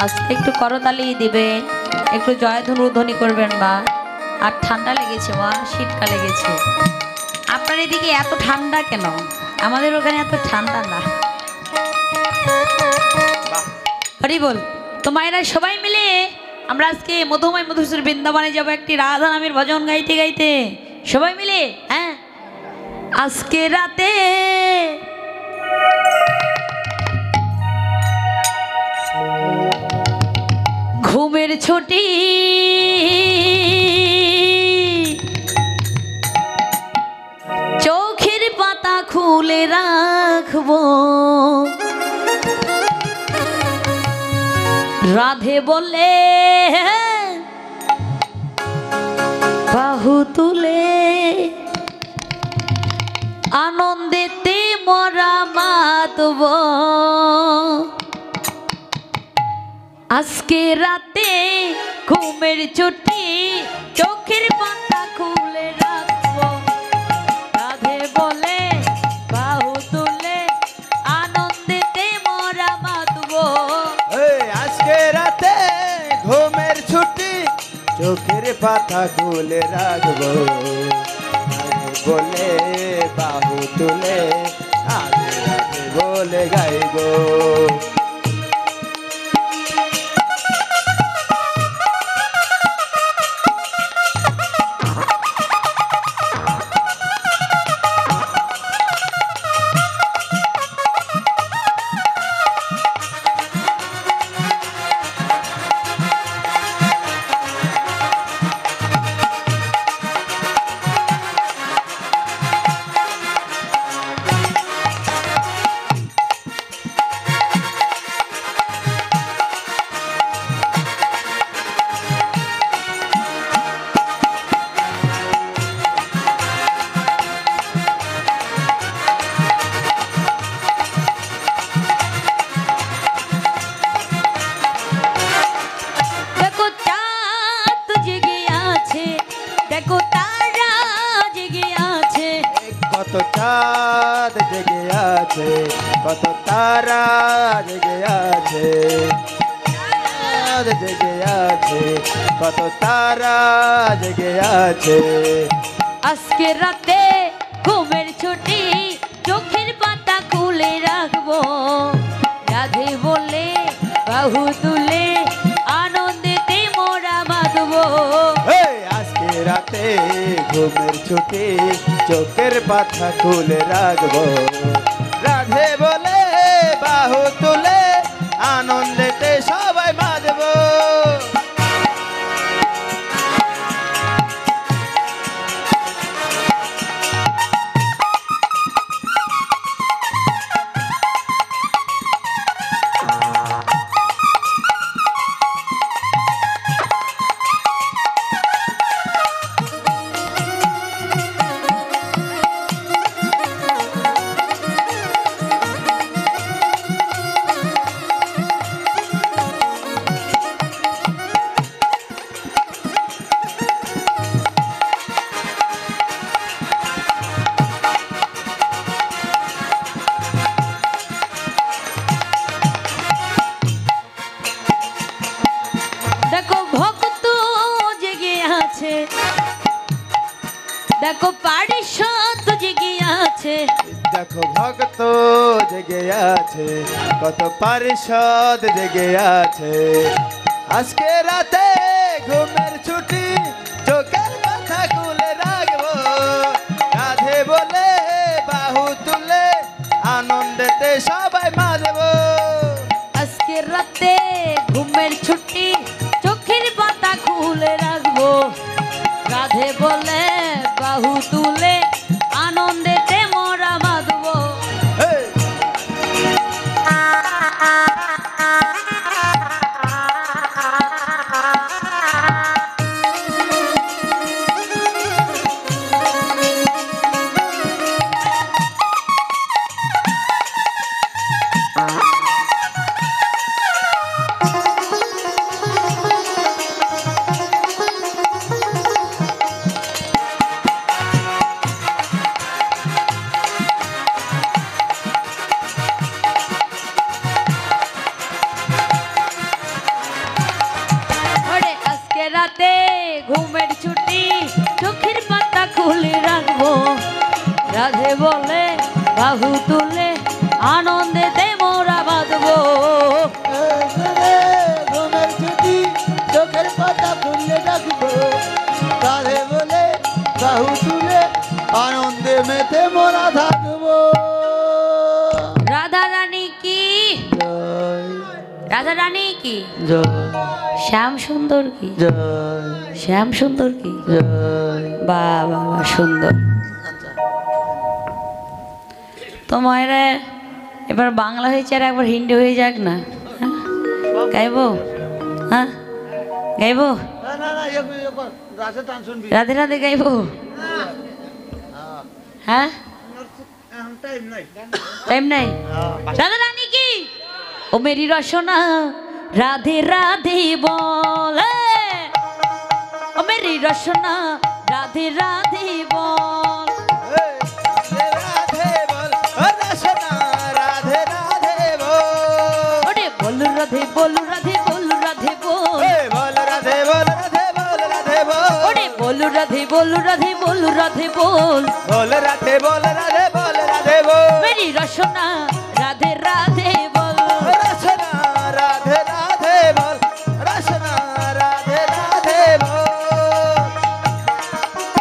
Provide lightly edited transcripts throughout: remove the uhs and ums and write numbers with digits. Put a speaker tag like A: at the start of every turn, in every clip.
A: আজকে একটু করতালি দিবেন, একটু জয়ধনু ধ্বনি করবেন মা। আর ঠান্ডা লেগেছে মা, শীতটা লেগেছে। আপনার এদিকে এত ঠান্ডা কেন? আমাদের ওখানে এত ঠান্ডা না। হরি বল। তো মায়েরা সবাই মিলে আমরা আজকে মধুময় মধুসূর বৃন্দাবনে যাব একটি রাধা নামের ভজন গাইতে গাইতে সবাই মিলে। হ্যাঁ, আজকে রাতে ঘুমের ছুটি চোখের পাতা খুলে রাখবো, রাধে বলে বাহু তুলে আনন্দেতে মরা মাতব। আজকে রাতে ঘুমের ছুটি চোখের পাতা খুলে রাখবো, রাধে বলে বাহু তুলে আনন্দেতে মরা মাতব।
B: আজকে রাতে ঘুমের ছুটি চোখের পাতা খুলে রাখবো, বলে বাহু তুলে আগে রাতে বলে গাইবো। কত চাঁদ জেগে আছে, কত তারা জেগে আছে, চাঁদ জেগে আছে, কত তারা জেগে আছে।
A: আজকে রাতে ঘুমের ছুটি চোখের পাতা খুলে রাখবো, রাধে বলে বাহু তুলে আনন্দেতে মোরা বাঁধবো।
B: আজকে রাতে ঘুমের ছুটি চোখের পাতা খুলে রাখবো, রাধে বলে বাহু তুলে আনন্দেতে সবাই বাঁধবো।
A: দেখো পারিষদ জেগে আছে,
B: দেখো ভক্ত জেগে আছে, কত পারিষদ জেগে আছে। আজকে রাতে ঘুমের ছুটি চোখের পাতা খুলে রাখবো, রাধে বলে বাহু তুলে আনন্দেতে সবাই বাঁধবো।
A: আজকে রাতে ঘুমের ছুটি চোখের পাতা খুলে রাখবো, রাধে বলে বাহু তুলে আনন্দেতে মোরা বাঁধবো। বাহু তুলে আনন্দেতে মোরা বাঁধবো।
C: ঘুমের ছুটি চোখের পাতা খুললে ডাকবো, রাধে বলে বাহু তুলে আনন্দে মেতে মোরা থাকবো।
A: রাধা রানী কি,
C: জয়
A: রাধা রানী কি,
C: জয়
A: শ্যাম সুন্দর কি,
C: জয়
A: শ্যাম সুন্দর কি,
C: জয়।
A: বাহ বাহ বাহ, সুন্দর। তো মায়েরা এবার বাংলা হয়েছে আর একবার হিন্দি হয়ে যাক না, হ্যাঁ? গাইবো, হ্যাঁ গাইবো,
C: না না না, রাধে টান শুনবি।
A: রাধে রাধে গাইবো, হ্যাঁ
C: টাইম নাই।
A: টাইম নাই। রাধা রানী কি, ও মেরি রসনা রাধে রাধে বল, ও মেরি রসনা রাধে রাধে বল।
B: রাধে বল রসনা রাধে রাধে বল,
A: ওরে বল রাধে বল রাধে বল রাধে বল,
B: বল রাধে বল রাধে বল রাধে বল,
A: ওরে বল রাধে বল রাধে বল রাধে বল।
B: বল রাধে বল রাধে বল রাধে বল,
A: মেরি রসনা রাধে রাধে বল,
B: রসনা রাধে রাধে বল, রসনা রাধে রাধে বল,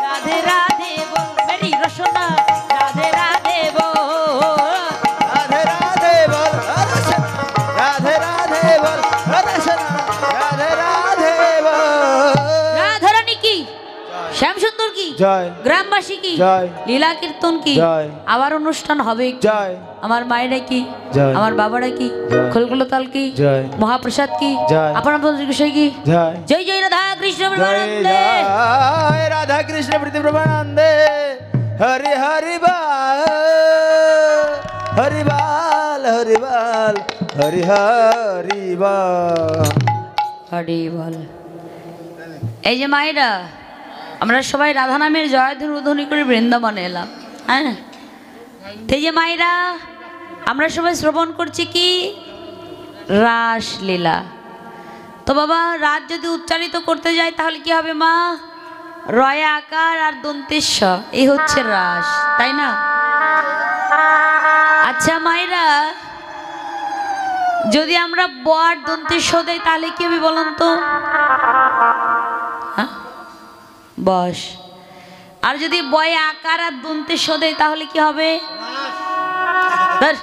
A: রাধে রাধে বল, মেরি রসনা রাধে রাধে বল।
B: রাধে রাধে বল রসনা রাধে রাধে বল, রসনা রাধে রাধে বল।
A: রাধা রানী কি, শ্যাম সুন্দর কি,
B: জয়
A: গ্রামবাসী কি,
B: জয়।
A: লীলা কীর্তন কি,
B: জয়।
A: আবার অনুষ্ঠান হবে কি?
B: জয়
A: আমার মায়েরা কি,
B: জয়।
A: আমার বাবারা কি,
B: জয়।
A: খোলকুলতাল কি,
B: জয়।
A: মহাপ্রসাদ কি,
B: জয়।
A: আপনার বিষয় কি,
B: জয়
A: জয় জয় রাধা কৃষ্ণ
B: জয়
A: প্রেমানন্দে।
B: জয় রাধা কৃষ্ণ প্রীতি প্রমানন্দে, হরি হরি বাল হরি বাল হরি বাল হরি হরি বাল।
A: হরি বল। এই যে মায়েরা, আমরা সবাই রাধা নামের জয়ধ্বনি উধ্বনি করে বৃন্দাবনে এলাম, হ্যাঁ। এই যে মায়েরা, আমরা সবাই শ্রবণ করছি কি, রাসলীলা। তো বাবা, রাত যদি উচ্চারিত করতে যাই তাহলে কি হবে মা? রয় আকার আর দন্তেশ্ব, এই হচ্ছে রাস, তাই না? আচ্ছা মায়েরা, যদি আমরা বর দন্তেশ্ব দেই তাহলে কি হবে বলুন তো? হ্যাঁ, বস। আর যদি বয়ে আকার আর দন্তেশ্ব দেই তাহলে কি হবে? ধর।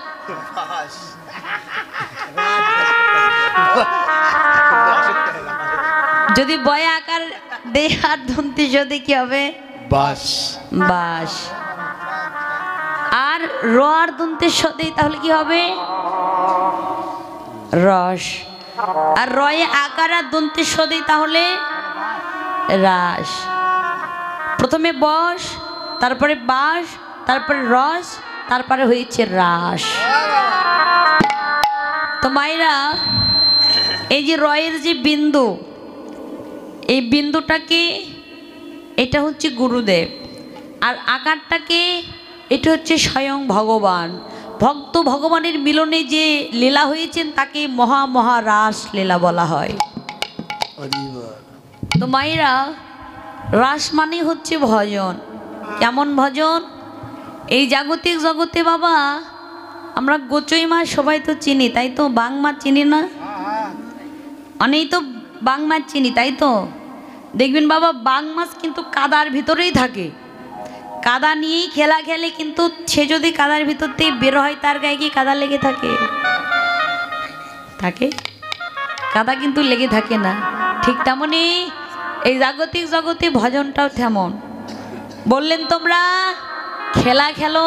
A: যদি বয়ে আকার দে আর দন্তেশ্ব দেই কি হবে?
B: বাস
A: বাস। আর র আর দন্তেশ্ব দেই তাহলে কি হবে? রস। আর রয়ে আকার আর দন্তেশ্ব দেই তাহলে রাস। প্রথমে বস, তারপরে বাস, তারপরে রস, তারপরে হয়েছে রাস। তো মায়েরা, এই যে রয়ের যে বিন্দু, এই বিন্দুটাকে, এটা হচ্ছে গুরুদেব। আর আকারটাকে, এটা হচ্ছে স্বয়ং ভগবান। ভক্ত ভগবানের মিলনে যে লীলা হয়েছেন তাকে মহা মহা রাস লীলা বলা হয়। তো মায়েরা, রাস মানে হচ্ছে ভজন। কেমন ভজন? এই জাগতিক জগতে বাবা, আমরা গোচই মাছ সবাই তো চিনি, তাই তো? বাং মাছ চিনি না? অনেক তো বাং মাছ চিনি, তাই তো? দেখবেন বাবা, বাং মাছ কিন্তু কাদার ভিতরেই থাকে, কাদা নিয়েই খেলা খেলে, কিন্তু সে যদি কাদার ভিতর থেকে বের হয় তার গায়ে কি কাদা লেগে থাকে? থাকে? কাদা কিন্তু লেগে থাকে না। ঠিক তেমনই এই জাগতিক জগতে ভজনটাও তেমন। বললেন তোমরা খেলা খেলো,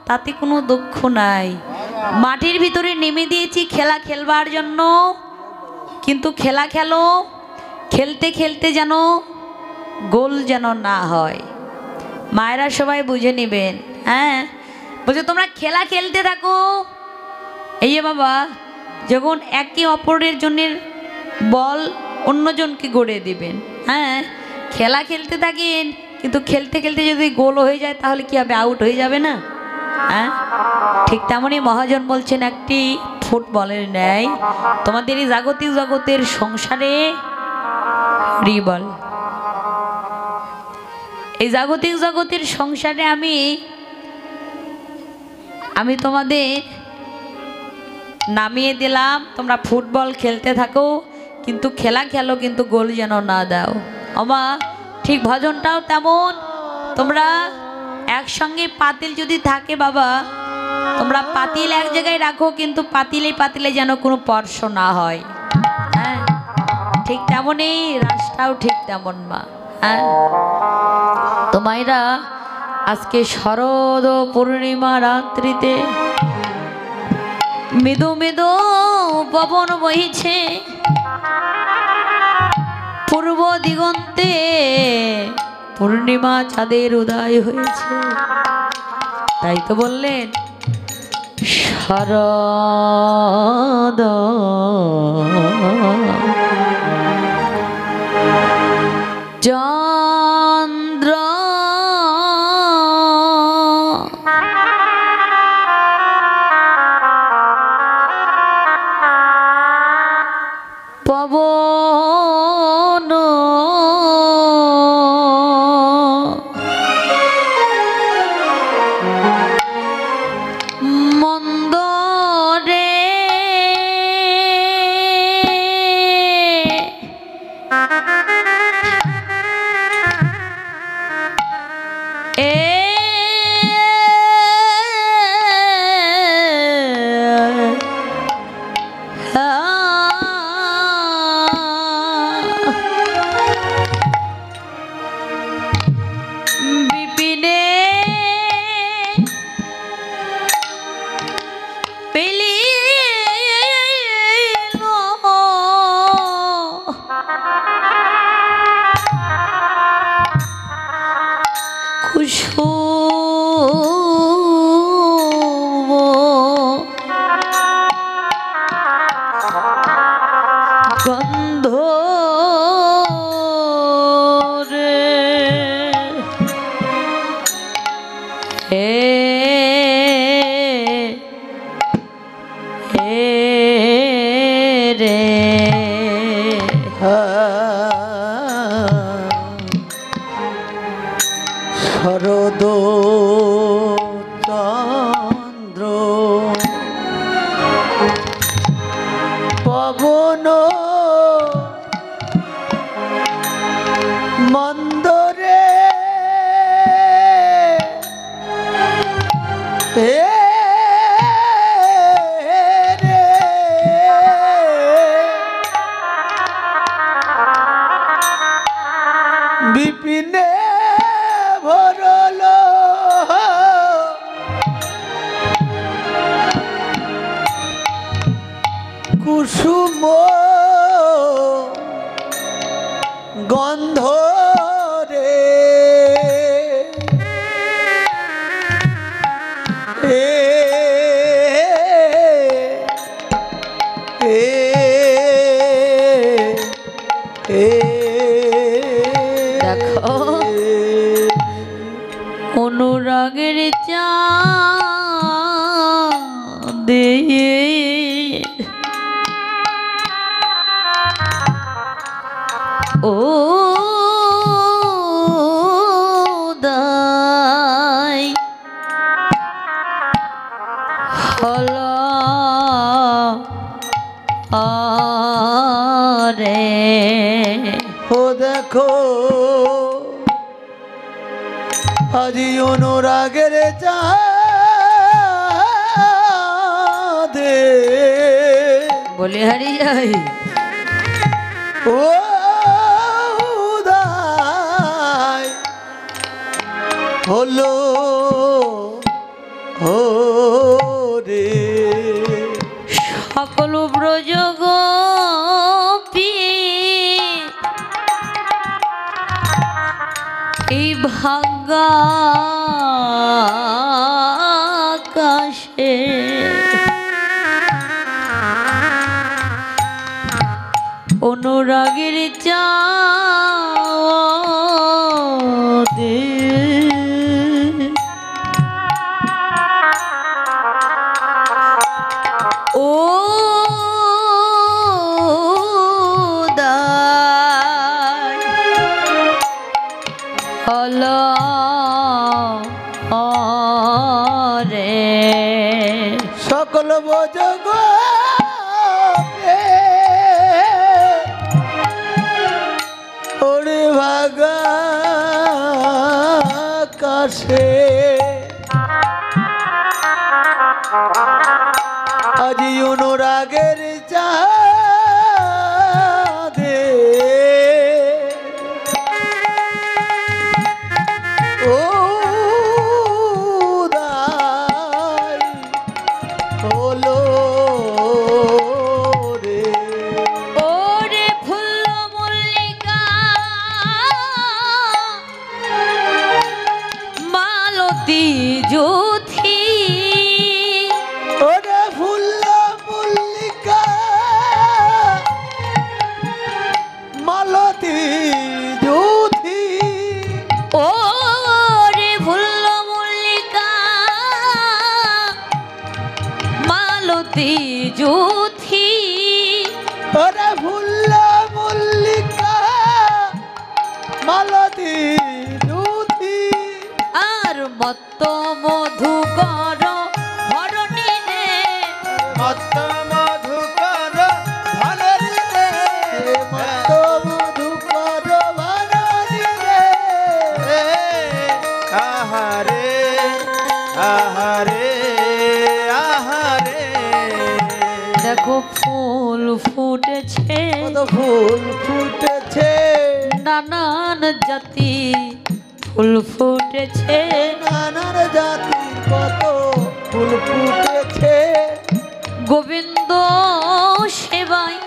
A: তাতে কোনো দুঃখ নাই। মাটির ভিতরে নেমে দিয়েছি খেলা খেলবার জন্য, কিন্তু খেলা খেলো, খেলতে খেলতে যেন গোল যেন না হয়। মায়েরা সবাই বুঝে নেবেন, হ্যাঁ। বলছে তোমরা খেলা খেলতে থাকো। এই যে বাবা, যখন একে অপরের জন্যের বল অন্যজনকে গড়ে দিবেন, হ্যাঁ, খেলা খেলতে থাকেন, কিন্তু খেলতে খেলতে যদি গোল হয়ে যায় তাহলে কি হবে? আউট হয়ে যাবে না? হ্যাঁ, ঠিক তেমনই মহাজন বলছেন একটি ফুটবলের ন্যায় তোমাদের এই জাগতিক জগতের সংসারে রিবল, এই জাগতিক জগতের সংসারে আমি আমি তোমাদের নামিয়ে দিলাম, তোমরা ফুটবল খেলতে থাকো, কিন্তু খেলা খেলো, কিন্তু গোল যেন না দাও। আমা ঠিক ভজনটাও তেমন, তোমরা একসঙ্গে পাতিল যদি থাকে বাবা, তোমরা পাতিল এক জায়গায় রাখো, কিন্তু পাতিলে পাতিলে যেন কোনো স্পর্শ না হয়। হ্যাঁ, ঠিক তেমনই রাসটাও ঠিক তেমন মা। হ্যাঁ, তো মায়েরা আজকে শরদ পূর্ণিমা রাত্রিতে মৃদু মৃদু পবন বহিছে, পূর্ব দিগন্তে পূর্ণিমা চাঁদের উদয় হয়েছে। তাই তো বললেন শরদ চন্দ্র পবন মন্দ রে বিপিনে পেলিল কুসুম গন্ধ রে, হে হে রে
B: শরদ চন্দ্র পবন মন্দরে হে রে বিপিনে ভরল কুসুম গন্ধ রে,
A: দেখো অনুরাগের চাঁদে ও দাই হল রে,
B: ও দেখো আজি অনুরাগের চাঁদে
A: বলে হারি যাই
B: ও উদয় হলো ও রে,
A: সকল ব্রজ গোপী এই ভাগ্যাকাশে অনুরাগের চাঁদে ও দাই হল রে
B: সকল বোঝগ ওরে ভাগা কাশে আজি অনুরাগের চাঁদে ও দাই হলো রে
A: ওরে ফুল মল্লিকা মালতী জ্যোতি
B: ওরে ফুল মল্লিকা মালতী জ্যোতি
A: ওরে ফুল মল্লিকা মালতী জ্যোতি
B: ওরে ফুল মল্লিকা মালতী জ্যোতি
A: আর মত্ত মধুকর ধরণী রে
C: মত্ত মধুকর ভালরি রে
B: মত মধুকর ভালরি রে
C: আহারে আহারে আহারে
A: দেখো ফুল ফুটেছে
B: কত ফুল ফুটেছে
A: নানান জাতি ফুল ফুটেছে
B: নানার জাতির কত ফুল ফুটেছে
A: গোবিন্দ সেবায়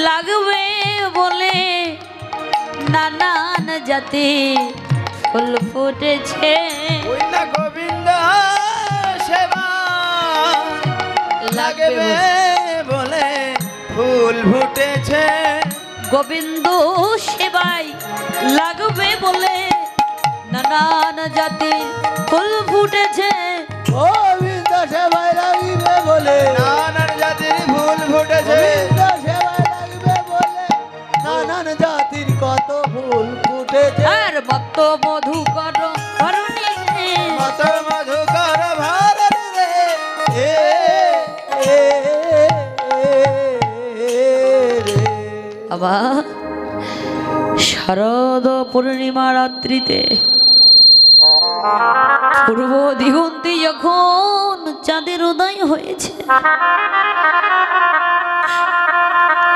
A: লাগবে বলে নানান জাতি ফুল ফুটেছে
C: ওই না গোবিন্দ সেবা লাগবে বলে ফুল ফুটেছে
A: গোবিন্দ সেবায় লাগবে বলে নানান জাতি ফুল ফুটেছে
B: গোবিন্দ সেবায় লাগিবে বলে
C: নানান জাতির ফুল ফুটেছে
B: গোবিন্দ সেবায় লাগবে বলে নানান জাতির কত ফুল ফুটেছে
A: আর মত্ত মধুকর ধরণী রে।
C: মত মধুকর ভালরি রে
B: এ এ রে
A: আবার শারদ পূর্ণিমা রাত্রিতে পূর্ব দিগন্তে যখন চাঁদের উদয় হয়েছে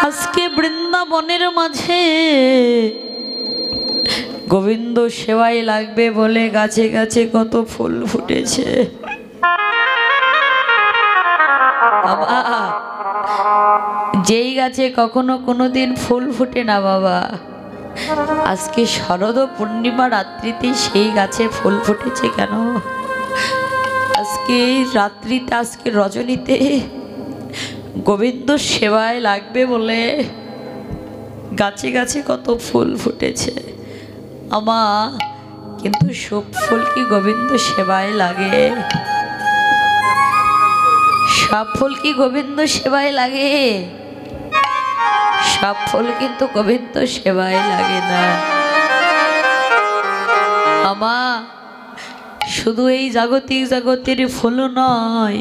A: আজকে বৃন্দাবনের মাঝে গোবিন্দ সেবায় লাগবে বলে গাছে গাছে কত ফুল ফুটেছে বাবা যেই গাছে কখনো কোনোদিন ফুল ফুটে না বাবা আজকে শরদ পূর্ণিমা রাত্রিতে সেই গাছে ফুল ফুটেছে কেন আজকে রাত্রিতে আজকে রজনীতে গোবিন্দ সেবায় লাগবে বলে গাছে গাছে কত ফুল ফুটেছে আমা কিন্তু সব ফুল কি গোবিন্দ সেবায় লাগে সব ফুল কি গোবিন্দ সেবায় লাগে সব ফুল কিন্তু গোবিন্দ সেবায় লাগে না আমা শুধু এই জাগতিক জগতের ফুল নয়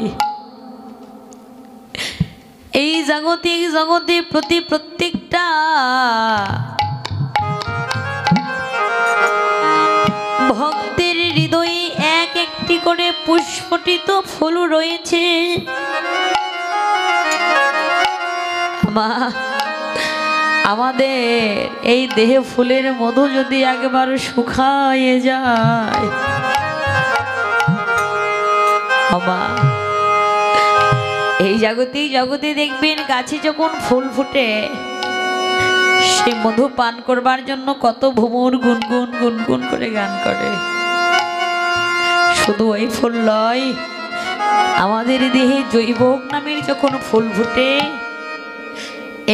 A: এই জাগতিক জগতের প্রতি প্রত্যেকটা ভক্তের হৃদয়ে এক একটি করে পুষ্পটিত ফুল রয়েছে মা আমাদের এই দেহে ফুলের মধু যদি একবার শুকায়ে যায় বাবা এই জগতে দেখবেন গাছে যখন ফুল ফুটে সেই মধু পান করবার জন্য কত ভ্রমর গুনগুন গুনগুন করে গান করে শুধু ওই ফুল নয় আমাদের দেহে জৈবক নামের যখন ফুল ফুটে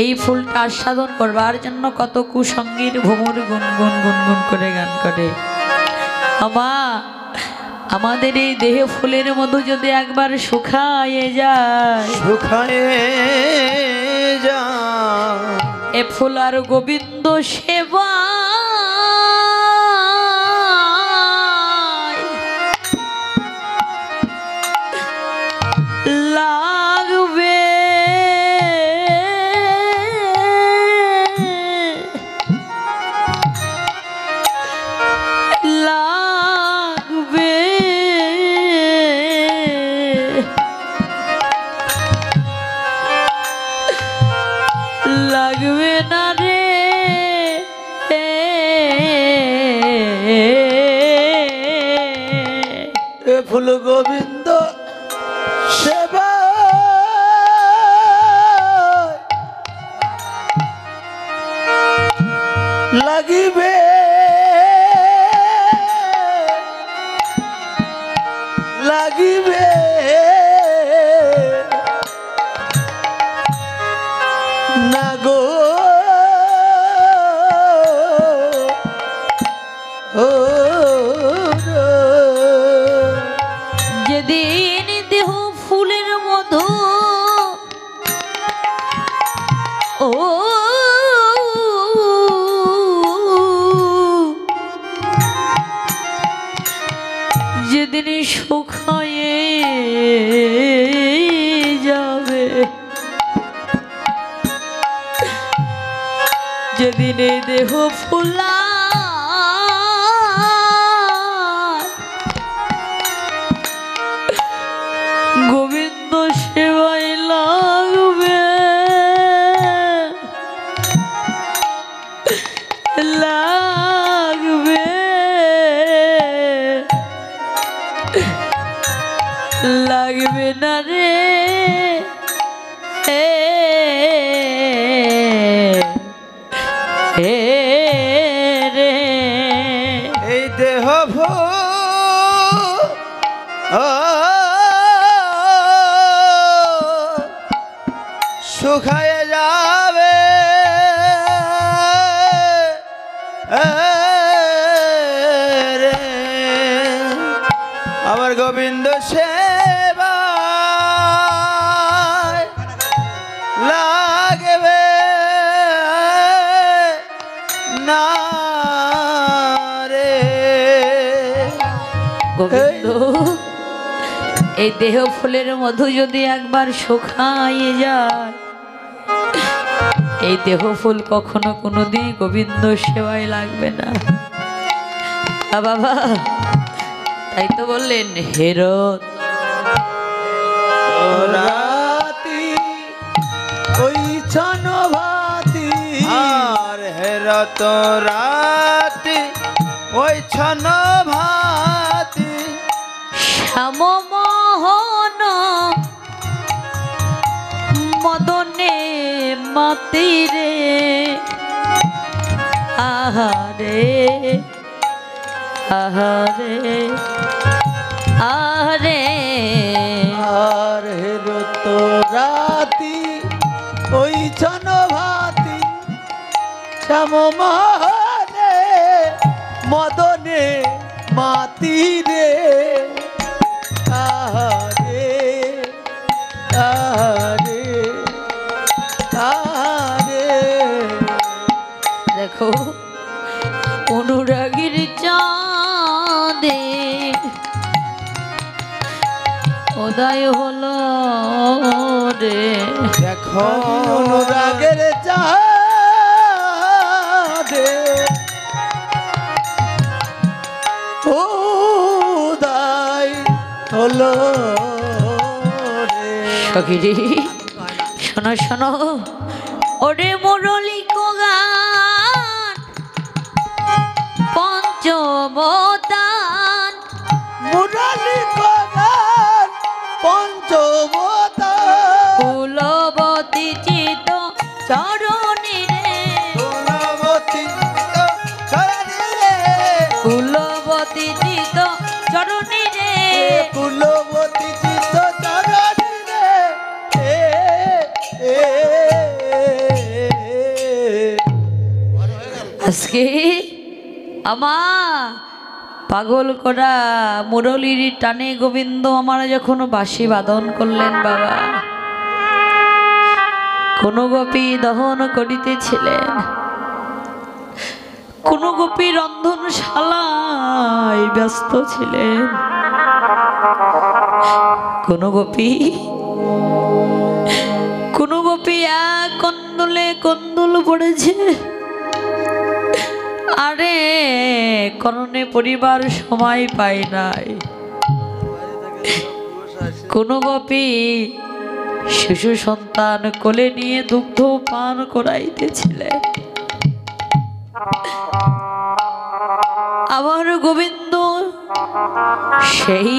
A: এই ফুলটা আস্বাদন করবার জন্য কত কুসঙ্গীর ভ্রমর গুনগুন গুনগুন করে গান করে আমা আমাদের এই দেহে ফুলের মধু যদি একবার শুকায়ে যায়
C: শুকায়ে যা
A: এ ফুল আর গোবিন্দ সেবা
B: ফুল গোবিন্দ সেবা লাগিবে লাগিবে না গো ও
A: যেদিন দেহ ফুলের মধু ও যেদিন শুকায়ে যাবে যেদিন এই দেহ ফুলা গোবিন্দ সেবাই লাগবে লাগবে লাগবে না রে রে
C: এই দেহ শুকায়ে যাবে রে আমার গোবিন্দ সেবা লাগবে না রে
A: গোবিন্দ এই দেহ ফুলের মধু যদি একবার শুকাইয়ে যায় এই দেহ ফুল কখনো কোনোদিন গোবিন্দ সেবায় লাগবে না বাবা তাই তো বললেন হেরত
B: রাতি ওই ছন ভাতি
C: আর হেরত রাতি ওই ছন ভাতি
A: শ্যাম মোহন মদনে মাতিরে আহারে আহারে আহারে
B: আর হেরত রাতি ওই ছন ভাতি শ্যাম মহনে মদনে মাতি রে আহারে আহারে আহারে
A: দেখো অনুরাগীর চাঁদে উদয় হলো রে
C: দেখো
B: অনুরাগের চাঁদে উদয় হলো রে
A: সখিরি শোনো শোনো ওরে মুরলি গান পঞ্চমতান
B: মুরালি কগান পঞ্চমতা
A: ফুলবতী চিত চরণী রে
C: ফুলবতী চরণী রে
A: ফুলবতী চিত চরণী রে
B: ফুলবতী চিত্ত চরণী রে
A: আজকে আমা পাগল করা মুরলীর টানে গোবিন্দ আমার যখন বাঁশি বাদন করলেন বাবা কোন গোপী দহন করিতেছিলেন কোন গোপী রন্ধনশালায় ব্যস্ত ছিলেন কোন গোপী এক কন্দলে কন্দল পড়েছে আরে করণে পরিবার সময় পায় নাই কোন গোপী শিশু সন্তান কোলে নিয়ে দুগ্ধ পান করাইতেছিলেন আবার গোবিন্দ সেই